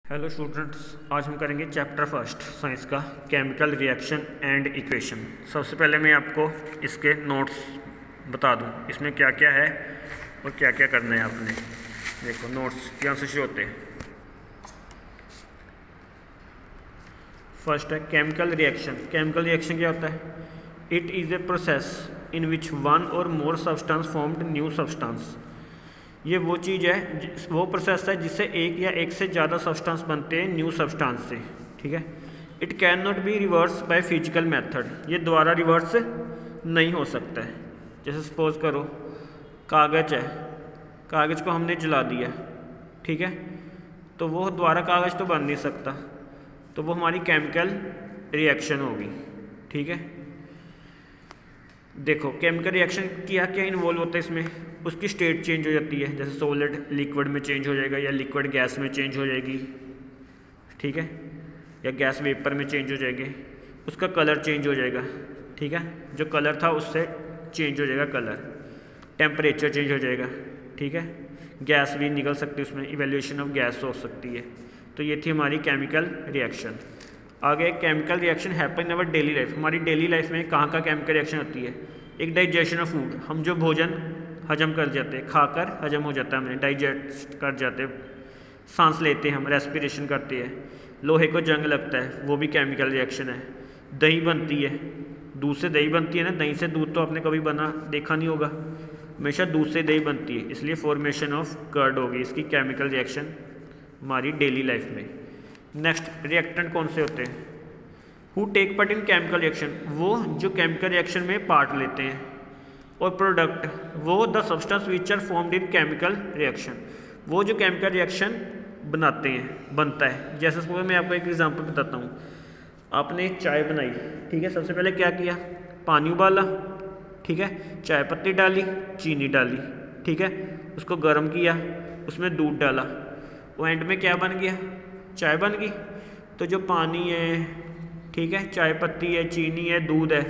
Hello students, आज हम करेंगे चैप्टर फर्स्ट साइंस का केमिकल रिएक्शन एंड इक्वेशन। सबसे पहले मैं आपको इसके नोट्स बता दूं, इसमें क्या क्या है और क्या क्या करना है आपने। देखो नोट्स यहाँ से शुरू होते हैं। फर्स्ट है केमिकल रिएक्शन। केमिकल रिएक्शन क्या होता है? It is a process in which one or more substance formed new substance. ये वो चीज़ है, वो प्रोसेस है जिससे एक या एक से ज़्यादा सब्सटेंस बनते हैं न्यू सब्सटेंस से। ठीक है। It can not be reverse by physical method. ये दोबारा रिवर्स नहीं हो सकता है। जैसे सपोज करो कागज़ है, कागज़ को हमने जला दिया, ठीक है, तो वो दोबारा कागज़ तो बन नहीं सकता, तो वो हमारी केमिकल रिएक्शन होगी। ठीक है। देखो केमिकल रिएक्शन क्या क्या इन्वॉल्व होता है इसमें, उसकी स्टेट चेंज हो जाती है, जैसे सॉलिड लिक्विड में चेंज हो जाएगा या लिक्विड गैस में चेंज हो जाएगी, ठीक है, या गैस वेपर में चेंज हो जाएगी। उसका कलर चेंज हो जाएगा, ठीक है, जो कलर था उससे चेंज हो जाएगा कलर। टेम्परेचर चेंज हो जाएगा, ठीक है, गैस भी निकल सकती है, उसमें इवेल्यूशन ऑफ गैस हो सकती है। तो ये थी हमारी केमिकल रिएक्शन। आगे chemical reaction happen in our daily life. हमारी डेली लाइफ में कहाँ का केमिकल रिएक्शन होती है? एक डाइजेशन ऑफ फूड, हम जो भोजन हजम कर जाते हैं, खाकर हजम हो जाता है, हमें डाइजेस्ट कर जाते हैं, सांस लेते हैं हम, रेस्पिरेशन करते हैं। लोहे को जंग लगता है, वो भी केमिकल रिएक्शन है। दही बनती है, दूध से दही बनती है ना, दही से दूध तो आपने कभी बना देखा नहीं होगा, हमेशा दूध से दही बनती है, इसलिए फॉर्मेशन ऑफ कर्ड होगी इसकी केमिकल रिएक्शन हमारी डेली लाइफ में। नेक्स्ट रिएक्टेंट कौन से होते हैं? Who take part in chemical reaction, वो जो केमिकल रिएक्शन में पार्ट लेते हैं। और प्रोडक्ट, वो the substance which are formed in chemical reaction, वो जो केमिकल रिएक्शन बनाते हैं, बनता है। जैसे सपोज मैं आपको एक एग्जांपल बताता हूँ। आपने चाय बनाई, ठीक है, सबसे पहले क्या किया? पानी उबाला, ठीक है, चाय पत्ती डाली, चीनी डाली, ठीक है, उसको गर्म किया, उसमें दूध डाला, वो एंड में क्या बन गया? चाय बन गई। तो जो पानी है, ठीक है, चाय पत्ती है, चीनी है, दूध है,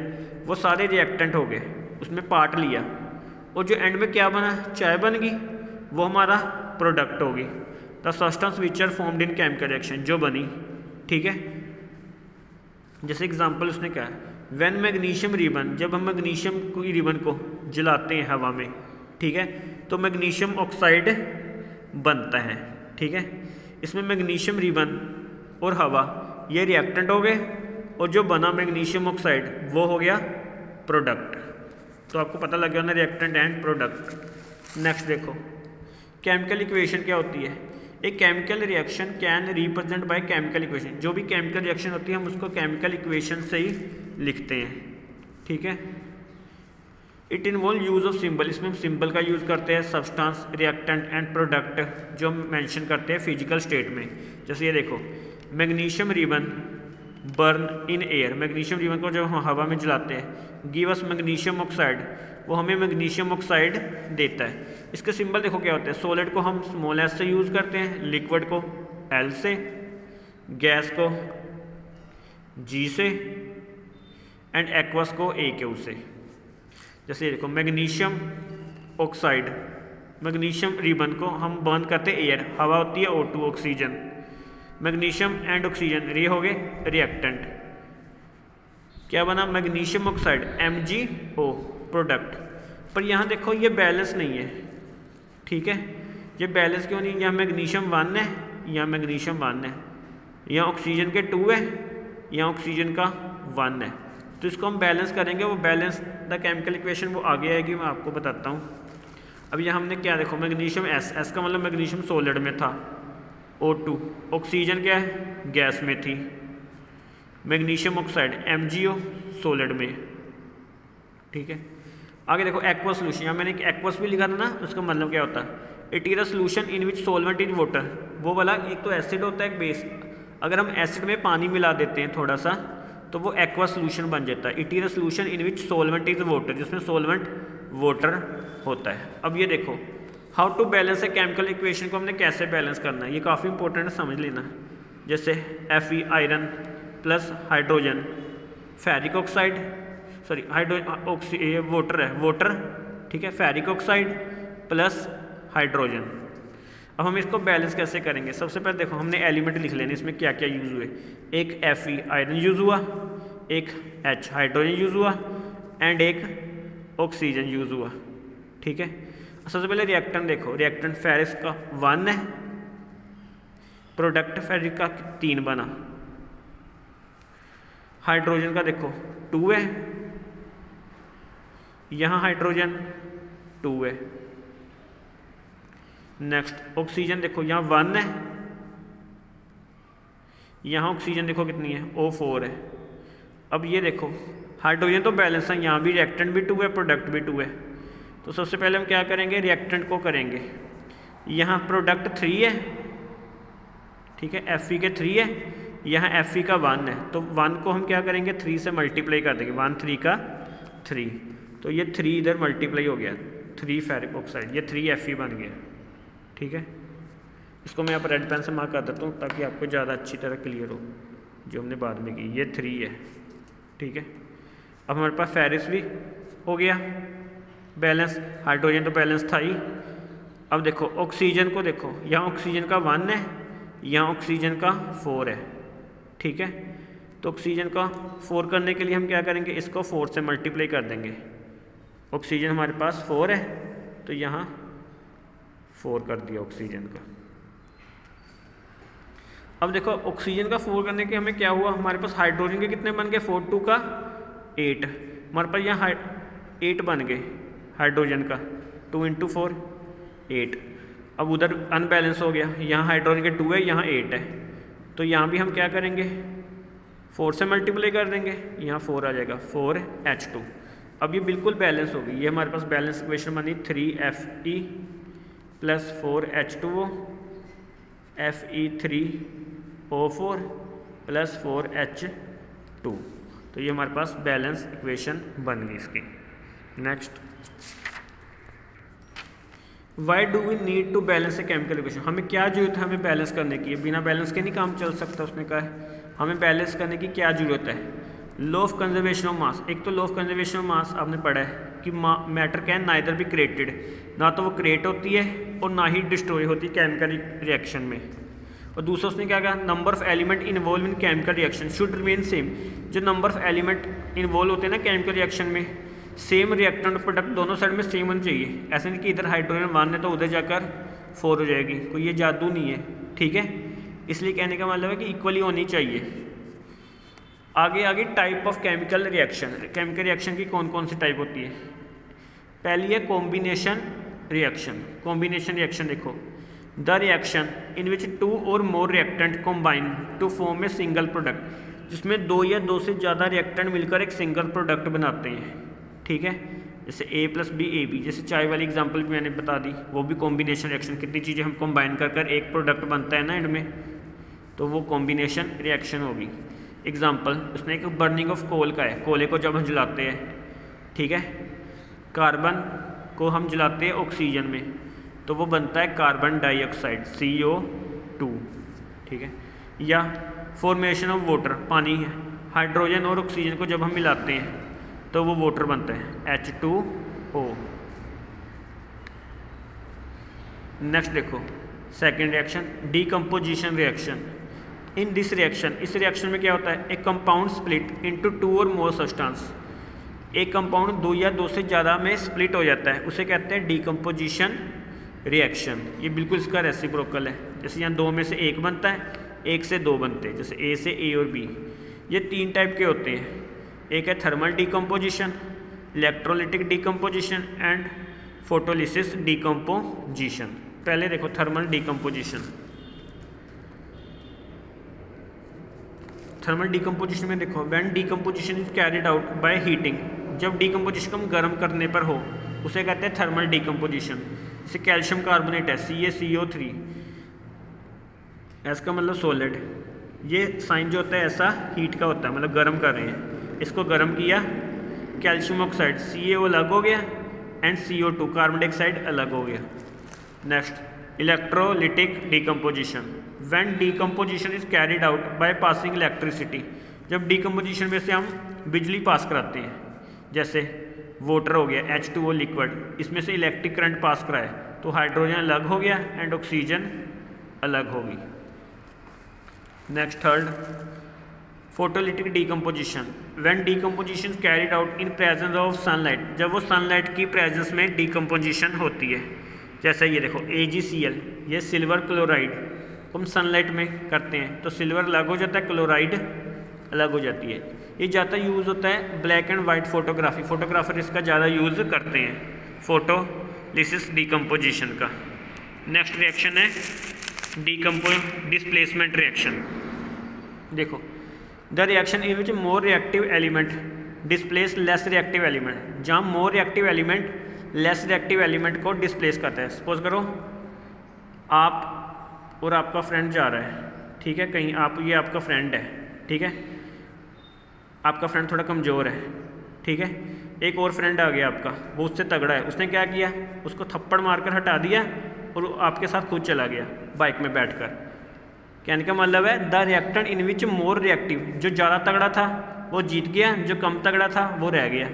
वो सारे रिएक्टेंट हो गए, उसमें पार्ट लिया, और जो एंड में क्या बना? चाय बन गई, वो हमारा प्रोडक्ट होगी। The substance which are formed in chemical reaction, जो बनी, ठीक है। जैसे एग्जांपल उसने क्या है? व्हेन मैग्नीशियम रिबन, जब हम मैग्नीशियम की रिबन को जलाते हैं हवा में, ठीक है, तो मैग्नीशियम ऑक्साइड बनता है, ठीक है। इसमें मैग्नीशियम रिबन और हवा ये रिएक्टेंट हो गए, और जो बना मैग्नीशियम ऑक्साइड वो हो गया प्रोडक्ट। तो आपको पता लग गया ना, रिएक्टेंट एंड प्रोडक्ट। नेक्स्ट देखो केमिकल इक्वेशन क्या होती है। एक chemical reaction can represent by chemical equation. जो भी केमिकल रिएक्शन होती है हम उसको केमिकल इक्वेशन से ही लिखते हैं, ठीक है। It involve use of symbol, इसमें हम सिंबल का यूज़ करते हैं, सब्सटेंस, रिएक्टेंट एंड प्रोडक्ट जो हम मेंशन करते हैं फिजिकल स्टेट में। जैसे ये देखो magnesium ribbon burn in air, magnesium ribbon को जब हम हवा में जलाते हैं, गिव अस मैग्नीशियम ऑक्साइड, वो हमें मैग्नीशियम ऑक्साइड देता है। इसके सिंबल देखो क्या होते हैं। सॉलिड को हम स्मॉल एस से यूज़ करते हैं, लिक्विड को एल से, गैस को जी से, एंड एक्वस को ए क्यू से। जैसे देखो मैग्नीशियम ऑक्साइड, मैग्नीशियम रिबन को हम बर्न करते हैं एयर, हवा होती है O2 oxygen, magnesium and oxygen ये हो गए रिएक्टेंट। क्या बना? Magnesium oxide MgO product. पर यहाँ देखो ये बैलेंस नहीं है, ठीक है, ये बैलेंस क्यों नहीं? यहाँ मैग्नीशियम 1 है, यहाँ मैग्नीशियम 1 है, यहाँ ऑक्सीजन के 2 है, यहाँ ऑक्सीजन का 1 है, तो इसको हम बैलेंस करेंगे। वो बैलेंस द केमिकल इक्वेशन वो आगे आएगी, मैं आपको बताता हूँ। अब यहाँ हमने क्या देखो मैग्नीशियम S का मतलब मैग्नीशियम सॉलिड में था, O2, ऑक्सीजन क्या है? गैस में थी, मैग्नीशियम ऑक्साइड MgO सॉलिड में, ठीक है। आगे देखो एक्वस सोल्यूशन, यहाँ मैंने एक्वस भी लिखा था ना, उसका मतलब क्या होता है? It is a solution in which solvent is water. वो वाला एक तो एसिड होता है, एक बेस, अगर हम एसिड में पानी मिला देते हैं थोड़ा सा तो वो एक्वा सोल्यूशन बन जाता है। It is a solution in which solvent is water, जिसमें सॉल्वेंट वाटर होता है। अब ये देखो how to balance a chemical equation को हमने कैसे बैलेंस करना है, ये काफ़ी इंपॉर्टेंट है, समझ लेना। जैसे Fe iron plus hydrogen, ferric oxide, sorry water है, वाटर, ठीक है, फेरिक ऑक्साइड प्लस हाइड्रोजन। अब हम इसको बैलेंस कैसे करेंगे? सबसे पहले देखो हमने एलिमेंट लिख लेने इसमें क्या क्या यूज़ हुए। एक Fe आयरन यूज़ हुआ, एक H हाइड्रोजन यूज़ हुआ एंड एक ऑक्सीजन यूज़ हुआ। ठीक है, सबसे पहले रिएक्टेंट देखो, रिएक्टेंट फेरिस का 1 है, प्रोडक्ट फेरिक का 3 बना, हाइड्रोजन का देखो 2 है, यहाँ हाइड्रोजन 2 है। नेक्स्ट ऑक्सीजन देखो यहाँ 1 है, यहाँ ऑक्सीजन देखो कितनी है, O4 है। अब ये देखो हाइड्रोजन तो बैलेंस है, यहाँ भी रिएक्टेंट भी 2 है, प्रोडक्ट भी 2 है। तो सबसे पहले हम क्या करेंगे, रिएक्टेंट को करेंगे। यहाँ प्रोडक्ट 3 है, ठीक है, Fe के 3 है, यहाँ Fe का 1 है, तो 1 को हम क्या करेंगे 3 से मल्टीप्लाई कर देंगे, 1 3 का 3, तो ये 3 इधर मल्टीप्लाई हो गया, 3 फेरिक ऑक्साइड, ये 3 Fe बन गया। ठीक है, इसको मैं आप रेड पेन से मार्क कर देता हूँ ताकि आपको ज़्यादा अच्छी तरह क्लियर हो जो हमने बाद में की। ये 3 है। ठीक है, अब हमारे पास फेरिस भी हो गया बैलेंस, हाइड्रोजन तो बैलेंस था ही। अब देखो ऑक्सीजन को देखो, यहाँ ऑक्सीजन का 1 है, यहाँ ऑक्सीजन का 4 है। ठीक है, तो ऑक्सीजन का 4 करने के लिए हम क्या करेंगे, इसको 4 से मल्टीप्लाई कर देंगे। ऑक्सीजन हमारे पास 4 है, तो यहाँ 4 कर दिया ऑक्सीजन का। अब देखो ऑक्सीजन का 4 करने के हमें क्या हुआ, हमारे पास हाइड्रोजन के कितने बन गए, 4 2 का 8, हमारे पास यहाँ 8 बन गए हाइड्रोजन का, 2 × 4 8। अब उधर अनबैलेंस हो गया, यहाँ हाइड्रोजन के 2 है, यहाँ 8 है, तो यहाँ भी हम क्या करेंगे 4 से मल्टीप्लाई कर देंगे, यहाँ 4 आ जाएगा, 4H2। अब ये बिल्कुल बैलेंस होगी, ये हमारे पास बैलेंस इक्वेशन बनी 3Fe + 4H2O Fe3O4 + 4H2, तो ये हमारे पास बैलेंस इक्वेशन बन गई इसकी। Next, why do we need to balance a chemical equation, हमें क्या जरूरत है हमें बैलेंस करने की, बिना बैलेंस के नहीं काम चल सकता। उसने कहा है हमें बैलेंस करने की क्या जरूरत है। Law of conservation of mass, एक तो law of conservation of mass आपने पढ़ा है कि matter can neither be created, ना तो वो क्रिएट होती है और ना ही डिस्ट्रॉय होती है केमिकल रिएक्शन में। और दूसरा उसने क्या कहा, number of element involve in chemical reaction should remain same, जो नंबर ऑफ एलिमेंट इन्वॉल्व होते हैं ना केमिकल रिएक्शन में, सेम रिएक्टेंट प्रोडक्ट दोनों साइड में सेम होना चाहिए। ऐसा नहीं कि इधर हाइड्रोजन 1 है तो उधर जाकर 4 हो जाएगी, कोई ये जादू नहीं है। ठीक है, इसलिए कहने का मतलब है कि इक्वली होनी चाहिए। आगे type of chemical reaction, chemical reaction की कौन कौन सी टाइप होती है। पहली है कॉम्बिनेशन रिएक्शन। कॉम्बिनेशन रिएक्शन देखो, the reaction in which 2 or more reactant combine to form a single product, जिसमें 2 या 2 से ज़्यादा रिएक्टेंट मिलकर एक सिंगल प्रोडक्ट बनाते हैं। ठीक है, जैसे A + B AB, जैसे चाय वाली एग्जांपल भी मैंने बता दी, वो भी कॉम्बिनेशन रिएक्शन, कितनी चीज़ें हम कॉम्बाइन कर एक प्रोडक्ट बनता है ना एंड में, तो वो कॉम्बिनेशन रिएक्शन होगी। एग्जांपल उसने एक बर्निंग ऑफ कोल का है, कोयले को जब हम जलाते हैं, ठीक है, कार्बन को हम जलाते हैं ऑक्सीजन में, तो वो बनता है कार्बन डाइऑक्साइड CO2। ठीक है, या फॉर्मेशन ऑफ वाटर, पानी है, हाइड्रोजन और ऑक्सीजन को जब हम मिलाते हैं तो वो वाटर बनता है H2O। नेक्स्ट देखो second reaction, decomposition reaction. In this reaction, इस रिएक्शन में क्या होता है, एक compound split into 2 or more substance, एक कंपाउंड 2 या 2 से ज़्यादा में स्प्लिट हो जाता है, उसे कहते हैं डीकम्पोजिशन रिएक्शन। ये बिल्कुल इसका रेसिप्रोकल है, जैसे यहाँ 2 में से 1 बनता है, 1 से 2 बनते हैं, जैसे A से A और B। ये 3 टाइप के होते हैं, एक है thermal decomposition, electrolytic decomposition and photolysis decomposition. पहले देखो थर्मल डीकम्पोजिशन। थर्मल डीकम्पोजिशन में देखो, when decomposition is carried out by heating, जब डीकम्पोजिशन को हम गर्म करने पर हो उसे कहते हैं थर्मल डीकम्पोजिशन। जैसे कैल्शियम कार्बोनेट है CaCO3, इसका मतलब सॉलिड, ये साइन जो होता है ऐसा हीट का होता है, मतलब गर्म कर रहे हैं, इसको गर्म किया, कैल्शियम ऑक्साइड CaO अलग हो गया एंड CO2 कार्बन डाइऑक्साइड अलग हो गया। Next electrolytic decomposition, when decomposition is carried out by passing electricity, जब डीकम्पोजिशन में से हम बिजली पास कराते हैं, जैसे वाटर हो गया H2O लिक्विड, इसमें से इलेक्ट्रिक करंट पास कराए तो हाइड्रोजन अलग हो गया एंड ऑक्सीजन अलग होगी। Next third, photolytic decomposition. When decomposition carried out in presence of sunlight, जब वो सनलाइट की प्रेजेंस में डीकम्पोजिशन होती है। जैसे ये देखो AgCl, ये सिल्वर क्लोराइड हम सनलाइट में करते हैं तो सिल्वर अलग हो जाता है, क्लोराइड अलग हो जाती है। ये ज़्यादा यूज़ होता है black and white photography, photographer इसका ज़्यादा यूज़ करते हैं फोटोलिसिस डीकम्पोजिशन का। नेक्स्ट रिएक्शन है डिस्प्लेसमेंट रिएक्शन। देखो, the reaction in which more reactive element displace less reactive element, जहाँ more reactive element less reactive element को डिस्प्लेस करता है। सपोज करो आप और आपका फ्रेंड जा रहा है, ठीक है, कहीं आप, ये आपका फ्रेंड है, ठीक है, आपका फ्रेंड थोड़ा कमज़ोर है, ठीक है, एक और फ्रेंड आ गया आपका, वो उससे तगड़ा है, उसने क्या किया, उसको थप्पड़ मारकर हटा दिया और आपके साथ खुद चला गया बाइक में बैठकर। कहने का मतलब है the reactant in which more reactive, जो ज़्यादा तगड़ा था वो जीत गया, जो कम तगड़ा था वो रह गया।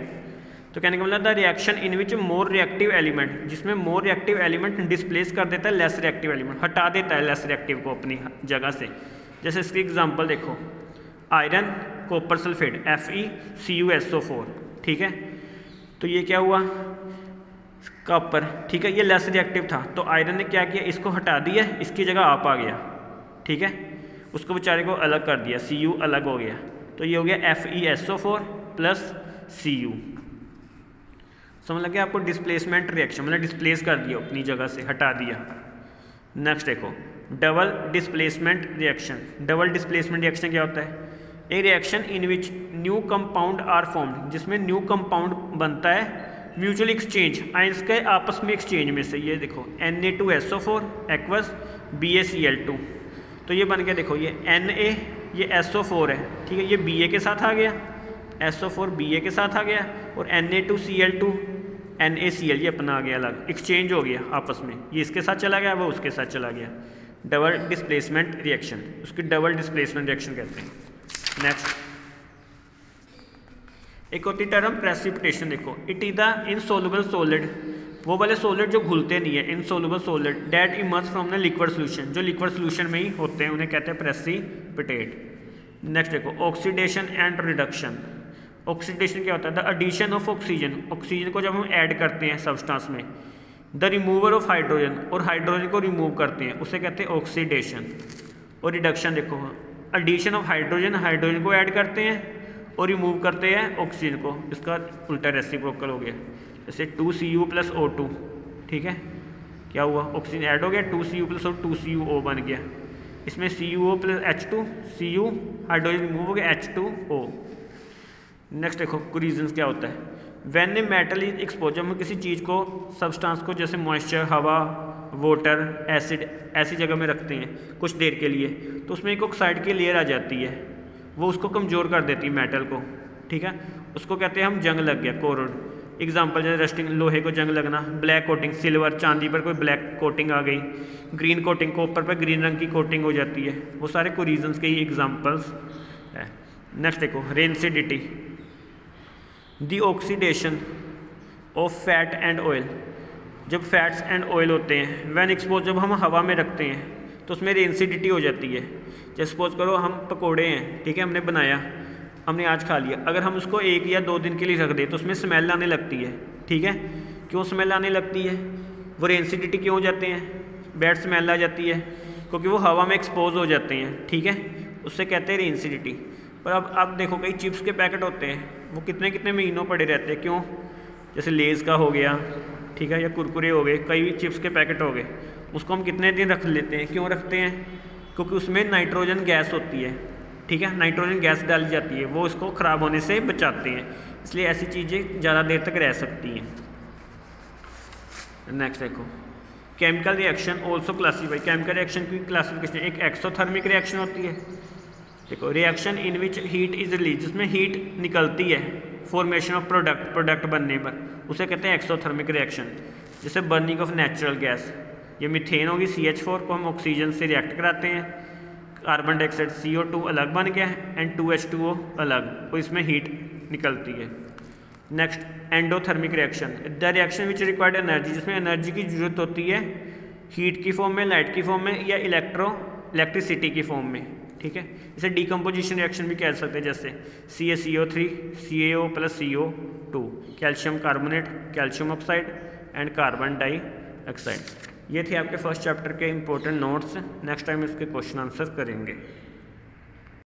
तो कहने का मतलब the reaction in which more reactive element, जिसमें मोर रिएक्टिव एलिमेंट डिस्प्लेस कर देता है लेस रिएक्टिव एलिमेंट, हटा देता है लेस रिएक्टिव को अपनी जगह से। जैसे इसकी एग्जांपल देखो, आयरन कॉपर सल्फेट FeCuSO4, ठीक है, तो ये क्या हुआ, कॉपर, ठीक है, ये लेस रिएक्टिव था तो आयरन ने क्या किया, इसको हटा दिया, इसकी जगह आप आ गया, ठीक है, उसको बेचारे को अलग कर दिया, Cu अलग हो गया, तो ये हो गया FeSO4 प्लस Cu। समझ लगे आपको, डिस्प्लेसमेंट रिएक्शन, मतलब डिस्प्लेस कर दिया अपनी जगह से, हटा दिया। नेक्स्ट देखो, double displacement reaction. Double displacement reaction क्या होता है, a reaction in which new compound are formed, जिसमें न्यू कंपाउंड बनता है म्यूचुअल एक्सचेंज, आयंस के आपस में एक्सचेंज में से। ये देखो Na2SO4 एक्वस BaCl2, तो ये बन गया, देखो ये Na, ये SO4 है, ठीक है, ये Ba के साथ आ गया, SO4 Ba के साथ आ गया, और Na2Cl2 NaCl, ये अपना आ गया अलग, एक्सचेंज हो गया आपस में, ये इसके साथ चला गया, वो उसके साथ चला गया। डबल डिस्प्लेसमेंट रिएक्शन, उसकी डबल डिस्प्लेसमेंट रिएक्शन कहते हैं। नेक्स्ट, एक होती टर्म प्रेसिपिटेशन। देखो, it is the insoluble solid, वो वाले सॉलिड जो घुलते नहीं है, insoluble solid that emerge from the liquid solution, जो लिक्विड सोल्यूशन में ही होते हैं, उन्हें कहते हैं प्रेसिपिटेट। नेक्स्ट देखो, ऑक्सीडेशन एंड रिडक्शन। ऑक्सीडेशन क्या होता है, the addition of oxygen, oxygen को जब हम ऐड करते हैं सब्सटेंस में, द रिमूवर ऑफ हाइड्रोजन, और हाइड्रोजन को रिमूव करते हैं, उसे कहते हैं ऑक्सीडेशन। और रिडक्शन देखो, एडिशन ऑफ हाइड्रोजन, हाइड्रोजन को ऐड करते हैं और रिमूव करते हैं ऑक्सीजन को, इसका उल्टा रेसिप्रोकल हो गया। जैसे 2Cu + O2, ठीक है, क्या हुआ, ऑक्सीजन ऐड हो गया, 2Cu + 2CuO बन गया, इसमें CuO + H2, Cu hydrogen remove हो गया, H2O। नेक्स्ट देखो, कोरिजन्स क्या होता है, when a metal is expose, जब हम किसी चीज़ को, सब्सटेंस को, जैसे मॉइस्चर, हवा, वाटर, एसिड, ऐसी जगह में रखते हैं कुछ देर के लिए, तो उसमें एक ऑक्साइड की लेयर आ जाती है, वो उसको कमज़ोर कर देती है मेटल को, ठीक है, उसको कहते हैं हम जंग लग गया, कोरोड। एग्जांपल जैसे रस्टिंग, लोहे को जंग लगना, ब्लैक कोटिंग, सिल्वर, चांदी पर कोई ब्लैक कोटिंग आ गई, ग्रीन कोटिंग, कॉपर पर ग्रीन रंग की कोटिंग हो जाती है, वो सारे कोरिजन्स के ही एग्जाम्पल्स है। नेक्स्ट देखो, rancidity, the oxidation of fat and oil, जब फैट्स एंड ऑयल होते हैं, व्हेन एक्सपोज, जब हम हवा में रखते हैं तो उसमें रेंसिडिटी हो जाती है। जैसे सपोज करो हम पकोड़े हैं, ठीक है, हमने बनाया, हमने आज खा लिया, अगर हम उसको 1 या 2 दिन के लिए रख दें तो उसमें स्मेल आने लगती है, ठीक है, क्यों स्मेल आने लगती है, वो रेंसिडिटी क्यों हो जाते हैं, बैड स्मेल आ जाती है, क्योंकि वो हवा में एक्सपोज हो जाते हैं, ठीक है, उससे कहते हैं रेंसिडिटी। पर अब देखो, कई चिप्स के पैकेट होते हैं, वो कितने कितने महीनों पड़े रहते हैं, क्यों, जैसे लेज़ का हो गया, ठीक है, या कुरकुरे हो गए, कई चिप्स के पैकेट हो गए, उसको हम कितने दिन रख लेते हैं, क्यों रखते हैं, क्योंकि उसमें नाइट्रोजन गैस होती है, ठीक है, नाइट्रोजन गैस डाली जाती है, वो इसको ख़राब होने से बचाते हैं, इसलिए ऐसी चीज़ें ज़्यादा देर तक रह सकती हैं। नेक्स्ट देखो, chemical reaction also classify, chemical reaction की क्लासिफिकेशन, एक एक्सोथर्मिक रिएक्शन होती है, देखो, reaction in which heat is release, जिसमें हीट निकलती है फॉर्मेशन ऑफ प्रोडक्ट बनने पर, उसे कहते हैं एक्सोथर्मिक रिएक्शन। जैसे बर्निंग ऑफ नेचुरल गैस, ये मीथेन होगी, CH4 को हम ऑक्सीजन से रिएक्ट कराते हैं, कार्बन डाइऑक्साइड CO2 अलग बन गया एंड 2H2O अलग, और इसमें हीट निकलती है। Next endothermic reaction, the reaction which required energy, जिसमें एनर्जी की जरूरत होती है हीट की फॉर्म में, लाइट की फॉर्म में या इलेक्ट्रिसिटी की फॉर्म में, ठीक है। इसे डीकम्पोजिशन रिएक्शन भी कह सकते हैं, जैसे CaCO3 CaO + CO2, calcium carbonate, calcium oxide and carbon dioxide. ये थे आपके फर्स्ट चैप्टर के इंपॉर्टेंट नोट्स। नेक्स्ट टाइम इसके क्वेश्चन आंसर करेंगे।